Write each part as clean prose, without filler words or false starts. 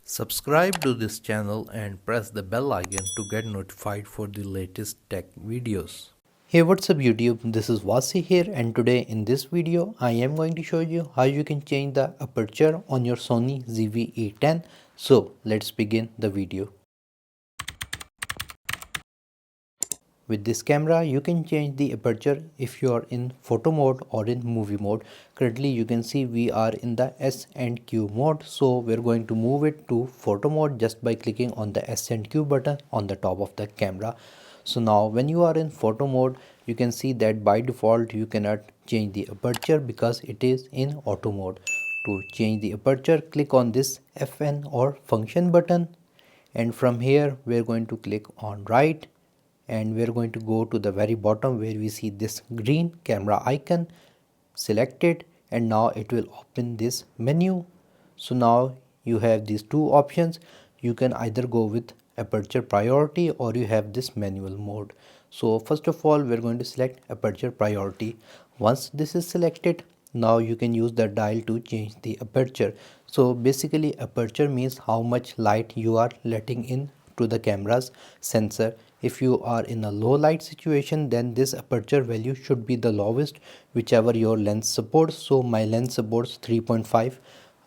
Subscribe to this channel and press the bell icon to get notified for the latest tech videos. Hey, what's up YouTube, this is Wasay here, and today in this video I am going to show you how you can change the aperture on your Sony ZV-E10. So let's begin the video. With this camera, you can change the aperture if you are in photo mode or in movie mode. Currently, you can see we are in the S and Q mode. So we're going to move it to photo mode just by clicking on the S and Q button on the top of the camera. So now when you are in photo mode, you can see that by default you cannot change the aperture because it is in auto mode. To change the aperture, click on this FN or function button, and from here we're going to click on right, and we're going to go to the very bottom where we see this green camera icon. Select it, and now it will open this menu. So now you have these two options. You can either go with aperture priority or you have this manual mode. So first of all, we're going to select aperture priority. Once this is selected, now you can use the dial to change the aperture. So basically, aperture means how much light you are letting in to the camera's sensor. If you are in a low light situation, then this aperture value should be the lowest whichever your lens supports. So my lens supports 3.5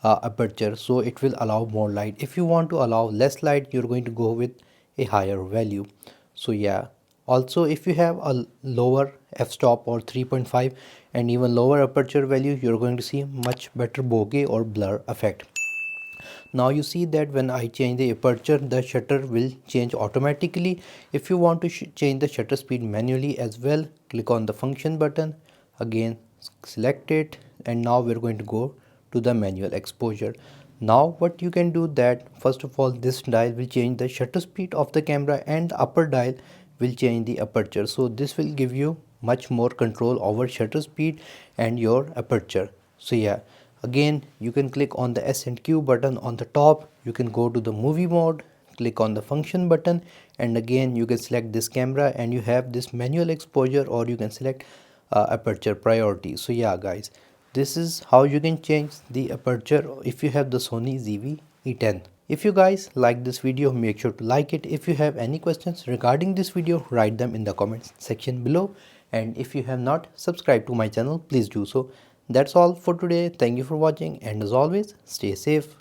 aperture, so it will allow more light. If you want to allow less light, you're going to go with a higher value. So yeah, also if you have a lower f-stop or 3.5 and even lower aperture value, you're going to see much better bokeh or blur effect. Now you see that when I change the aperture, the shutter will change automatically. If you want to change the shutter speed manually as well, click on the function button, again select it, and now we're going to go to the manual exposure. Now what you can do that, first of all, this dial will change the shutter speed of the camera and the upper dial will change the aperture. So this will give you much more control over shutter speed and your aperture. So yeah, again you can click on the S and Q button on the top. You can go to the movie mode, click on the function button, and again you can select this camera and you have this manual exposure, or you can select aperture priority. So yeah guys, this is how you can change the aperture if you have the Sony ZV-E10. If you guys like this video, make sure to like it. If you have any questions regarding this video, write them in the comments section below. And if you have not subscribed to my channel, please do so. That's all for today. Thank you for watching, and as always, stay safe.